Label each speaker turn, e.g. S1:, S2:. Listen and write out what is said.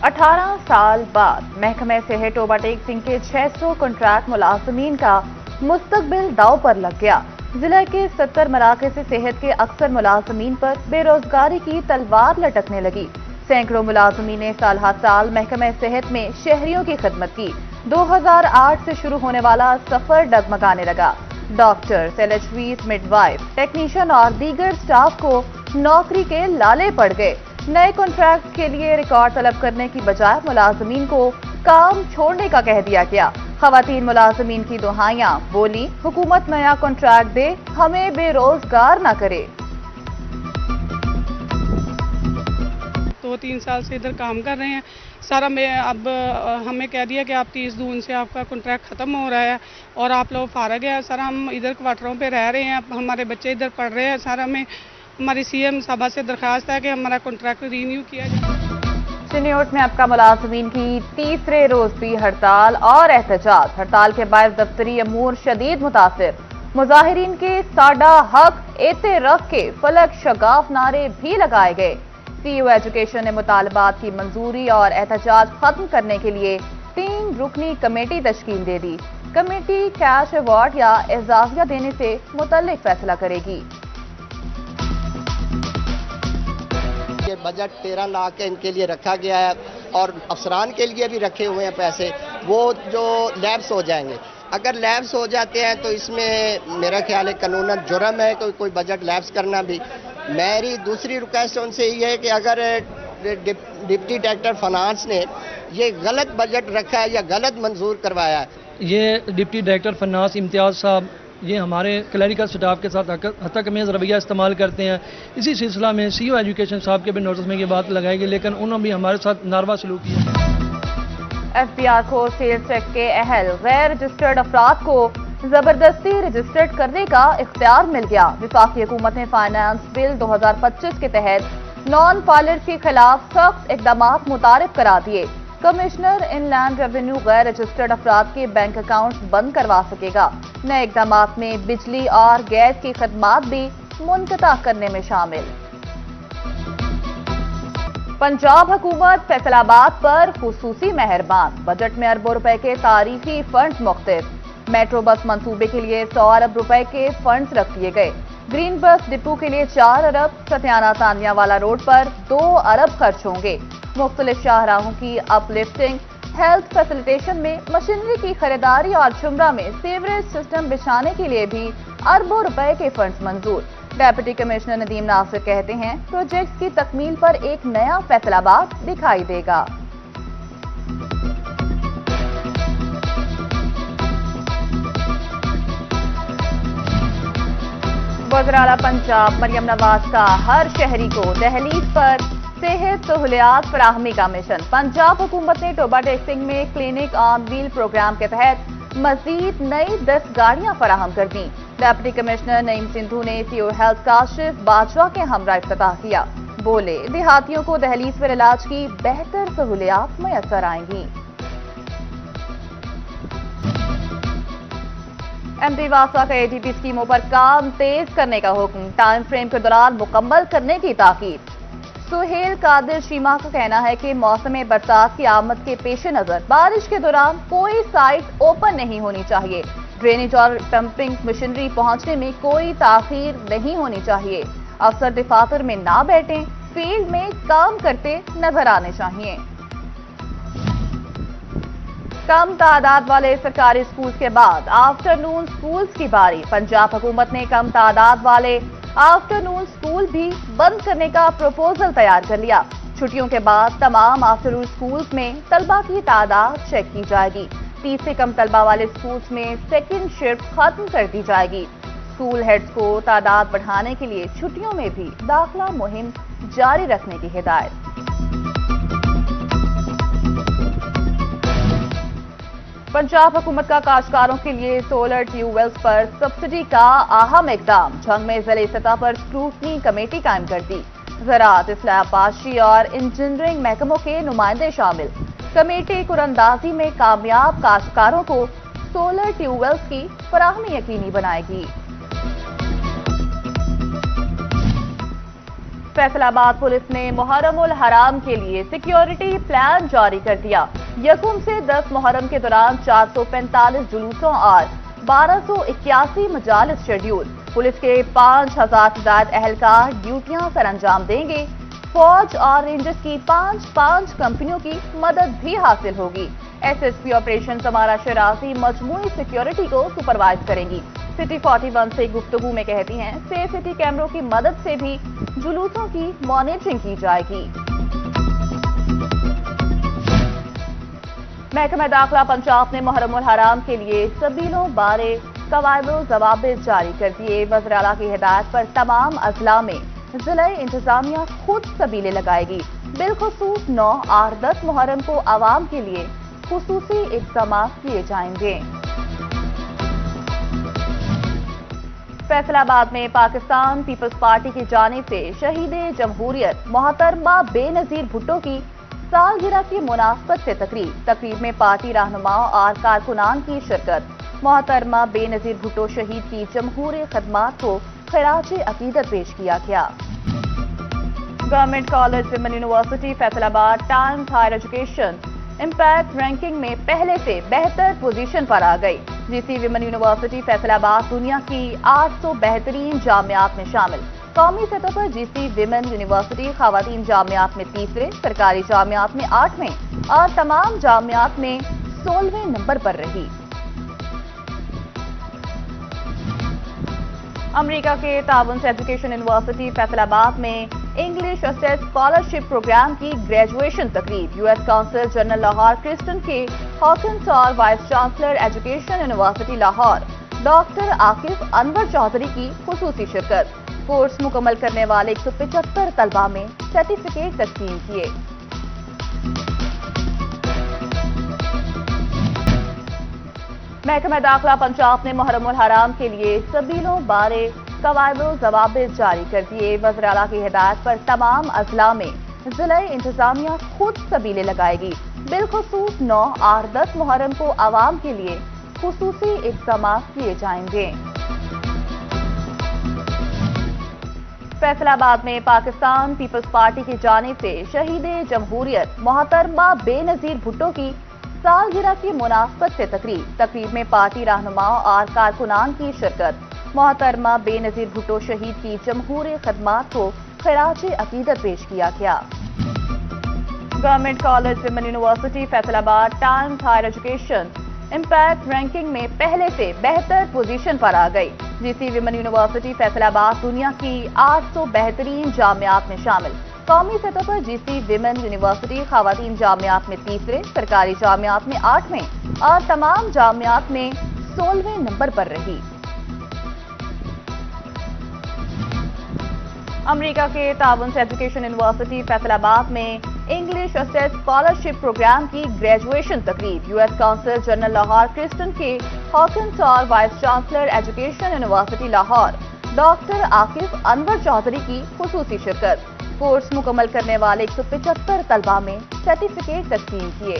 S1: 18 साल बाद महकमे सेहत ओवरटेक सिंह के 600 कॉन्ट्रैक्ट मुलाजमीन का मुस्तकबिल दांव पर लग गया। जिले के 70 मराकज़ से सेहत के अक्सर मुलाजमीन पर बेरोजगारी की तलवार लटकने लगी। सैकड़ों मुलाजमीन ने साल हर साल महकमे सेहत में शहरियों की खिदमत की। 2008 से शुरू होने वाला सफर डगमगाने लगा। डॉक्टर, एलएचवीज, मिडवाइफ, टेक्नीशियन और दीगर स्टाफ को नौकरी के लाले पड़ गए। नए कॉन्ट्रैक्ट के लिए रिकॉर्ड तलब करने की बजाय मुलाजमीन को काम छोड़ने का कह दिया गया। खवातीन मुलाजमीन की दुहाइयां बोली, हुकूमत नया कॉन्ट्रैक्ट दे, हमें बेरोजगार न करे।
S2: 2-3 साल से इधर काम कर रहे हैं सर। अब हमें कह दिया कि आप 30 जून से आपका कॉन्ट्रैक्ट ख़त्म हो रहा है और आप लोग फारग है सर। हम इधर क्वार्टरों पे रह रहे हैं, हमारे बच्चे इधर पढ़ रहे हैं सर। हमें हमारी सीएम साहबा से दरख्वास्त है कि हमारा कॉन्ट्रैक्ट रीन्यू किया जाए।
S1: चिन्योट में आपका मुलाजमीन की तीसरे रोज भी हड़ताल और एहतजाज। हड़ताल के बाद दफ्तरी अमूर शदीद मुतासिर। मुजाहिरीन के साडा हक एते रख के फलक शगाफ नारे भी लगाए गए। सीयू एजुकेशन ने मुतालबात की मंजूरी और एहतजाज खत्म करने के लिए 3 रुकनी कमेटी तश्कील दे दी। कमेटी कैश अवार्ड या एजाजिया देने से मुतल्लिक फैसला करेगी।
S3: ये बजट 13 लाख इनके लिए रखा गया है और अफसरान के लिए भी रखे हुए हैं पैसे, वो जो लैब्स हो जाएंगे। अगर लैब्स हो जाते हैं तो इसमें मेरा ख्याल है कानूनन जुर्म है कोई बजट लैब्स करना भी। मेरी दूसरी रिक्वेस्ट उनसे ये है कि अगर डिप्टी डायरेक्टर फाइनेंस ने ये गलत बजट रखा है या गलत मंजूर करवाया है,
S4: ये डिप्टी डायरेक्टर फाइनेंस इम्तियाज़ साहब ये हमारे क्लरिकल स्टाफ के साथ हतकमेज़ रवैया इस्तेमाल करते हैं। इसी सिलसिला में सीयू एजुकेशन साहब के भी नोटिस में ये बात लगाई गई, लेकिन उन्होंने भी हमारे साथ नारवा सलूक किया।
S1: एफबीआर को सेल्स टैक्स के अहल गैर रजिस्टर्ड अफराद को जबरदस्ती रजिस्टर्ड करने का इख्तियार मिल गया। वफाकी हुकूमत ने फाइनेंस बिल 2025 के तहत नॉन फाइलर्स के खिलाफ सख्त इकदाम मुतारिफ करा दिए। कमिश्नर इनलैंड रेवेन्यू गैर रजिस्टर्ड अफराद के बैंक अकाउंट्स बंद करवा सकेगा। नए इकदाम में बिजली और गैस की खदमात भी मुनक़ता करने में शामिल। पंजाब हुकूमत फैसलाबाद पर खुसूसी मेहरबान। बजट में अरबों रुपए के तारीखी फंड्स मुख्तलिफ। मेट्रो बस मंसूबे के लिए 100 अरब रुपए के फंड्स रख दिए गए। ग्रीन बस डिपो के लिए 4 अरब, सतियाना तानिया वाला रोड पर 2 अरब खर्च होंगे। मुख्तलिफ शाहराहों की अपलिफ्टिंग, हेल्थ फैसिलिटेशन में मशीनरी की खरीदारी और शुमरा में सीवरेज सिस्टम बिछाने के लिए भी अरबों रुपए के फंड्स मंजूर। डेप्यूटी कमिश्नर नदीम नासिर कहते हैं, प्रोजेक्ट्स की तकमील पर एक नया फैसलाबाद दिखाई देगा। वज़ीर आला पंजाब मरियम नवाज का हर शहरी को दहलीज पर सेहत सहूलियात फराहमी का मिशन। पंजाब हुकूमत ने टोबा टेक्सिंग में क्लिनिक ऑन व्हील प्रोग्राम के तहत मजीद नई 10 गाड़ियां फराहम कर दी। डेप्यूटी कमिश्नर नईम सिंधु ने सीओ हेल्थ काशिफ बादशाह के हमरा इफ्तिताह किया। बोले, देहातियों को दहलीज पर इलाज की बेहतर सहूलियात मैसर आएंगी। एमडी वासा का एडीपी स्कीमों पर काम तेज करने का हुक्म। टाइम फ्रेम के दौरान मुकम्मल करने की ताकीद। सुहेल कादिर शीमा का कहना है कि मौसम बरसात की आमद के पेश नजर बारिश के दौरान कोई साइट ओपन नहीं होनी चाहिए। ड्रेनेज और पंपिंग मशीनरी पहुंचने में कोई ताखीर नहीं होनी चाहिए। अफसर दफातर में ना बैठें, फील्ड में काम करते नजर आने चाहिए। कम तादाद वाले सरकारी स्कूल्स के बाद आफ्टरनून स्कूल्स की बारी। पंजाब हुकूमत ने कम तादाद वाले आफ्टरनून स्कूल भी बंद करने का प्रपोजल तैयार कर लिया। छुट्टियों के बाद तमाम आफ्टरनून स्कूल्स में तलबा की तादाद चेक की जाएगी। 30 से कम तलबा वाले स्कूल्स में सेकंड शिफ्ट खत्म कर दी जाएगी। स्कूल हेड्स को तादाद बढ़ाने के लिए छुट्टियों में भी दाखिला मुहिम जारी रखने की हिदायत। पंजाब हुकूमत का काश्तकारों के लिए सोलर ट्यूबवेल्स पर सब्सिडी का अहम इकदाम। झंग में जिले सतह पर स्क्रूटनी कमेटी कायम कर दी। ज़राअत, इस्लाहबाशी और इंजीनियरिंग महकमों के नुमाइंदे शामिल। कमेटी कुरंदाजी में कामयाब काश्तकारों को सोलर ट्यूबवेल्स की फराहमी यकीनी बनाएगी। फैसल आबाद पुलिस ने मुहर्रम उल हराम के लिए सिक्योरिटी प्लान जारी कर दिया। यकुम से 10 मुहर्रम के दौरान 445 जुलूसों और 1281 मजालिस शेड्यूल। पुलिस के 5000 से ज्यादा एहलकार ड्यूटियां सर अंजाम देंगे। फौज और रेंजर्स की 5 कंपनियों की मदद भी हासिल होगी। एसएसपी ऑपरेशन समारा शराजी मजमूई सिक्योरिटी को सुपरवाइज करेंगी। सिटी 41 से गुफ्तगू में कहती हैं, सेफ सिटी कैमरों की मदद से भी जुलूसों की मॉनिटरिंग की जाएगी। महकमा दाखिला पंजाब ने मुहर्रम उल हराम के लिए सबीलों बारे कवायद ज़वाबित जारी कर दिए। वज़ीर आला की हिदायत पर तमाम अजला में जिला इंतजामिया खुद सबीले लगाएगी। बिलखुसूस 9 और 10 मुहर्रम को आवाम के लिए खुसूसी इक़दाम किए जाएंगे। फैसलाबाद में पाकिस्तान पीपल्स पार्टी की जानिब से शहीद जमहूरियत मोहतरमा बेनजीर भुट्टो की सालगिरह की मुनासबत से तकरीब में पार्टी रहनुमाओं और कारकुनान की शिरकत। मोहतरमा बेनजीर भुट्टो शहीद की जमहूरी खदमात को खराज अकीदत पेश किया गया। Government college women university Faisalabad Times higher education impact ranking में पहले से बेहतर पोजीशन पर आ गई। जीसी विमेन यूनिवर्सिटी फैसलाबाद दुनिया की 800 बेहतरीन जामियात में शामिल। कौमी सतह पर जीसी विमेन यूनिवर्सिटी खवातीन जामियात में तीसरे, सरकारी जामियात में 8वें और तमाम जामियात में 16वें नंबर पर रही। अमेरिका के ताउन से एजुकेशन यूनिवर्सिटी फैसलाबाद में इंग्लिश स्टेट स्कॉलरशिप प्रोग्राम की ग्रेजुएशन तकरीब। US consul general Lahore Kristin K Hawkins और vice chancellor education university Lahore doctor Akif Anwar Chaudhry की खुसूसी शिरकत। कोर्स मुकम्मल करने वाले 175 तलबा में सर्टिफिकेट तस्लीम किए। महकमा दाखिला पंजाब ने मुहर्रम उल हराम के लिए सबीलों बारे कवायद ज़वाबित जारी कर दिए। वज़ीर आला की हिदायत पर तमाम अजला में जिला इंतजामिया खुद सबीले लगाएगी। बिलखुसूस 9 और 10 मुहर्रम को आवाम के लिए खुसूसी इक़दाम किए जाएंगे। फैसलाबाद में पाकिस्तान पीपल्स पार्टी की जानिब से शहीद जमहूरियत मोहतरमा बेनजीर भुट्टो की सालगिरह की मुनासबत से तकरीब में पार्टी रहनुमाओं और कारकुनान की शिरकत। मोहतरमा बेनजीर भुट्टो शहीद की जमहूरी खदमात को खराज अकीदत पेश किया गया। Government college women university Faisalabad Times higher education impact ranking में पहले से बेहतर पोजीशन पर आ गई। जीसी विमेन यूनिवर्सिटी फैसलाबाद दुनिया की 800 बेहतरीन जामियात में शामिल। कौमी सतह पर जीसी विमेन यूनिवर्सिटी खवातीन जामियात में तीसरे, सरकारी जामियात में 8वें और तमाम जामियात में 16वें नंबर पर रही। अमेरिका के ताउन से एजुकेशन यूनिवर्सिटी फैसलाबाद में इंग्लिश स्टेट स्कॉलरशिप प्रोग्राम की ग्रेजुएशन तकरीब। US consul general Lahore Kristin K Hawkins और vice chancellor education university Lahore doctor Akif Anwar Chaudhry की खुसूसी शिरकत। कोर्स मुकम्मल करने वाले 175 तलबा में सर्टिफिकेट तस्लीम किए।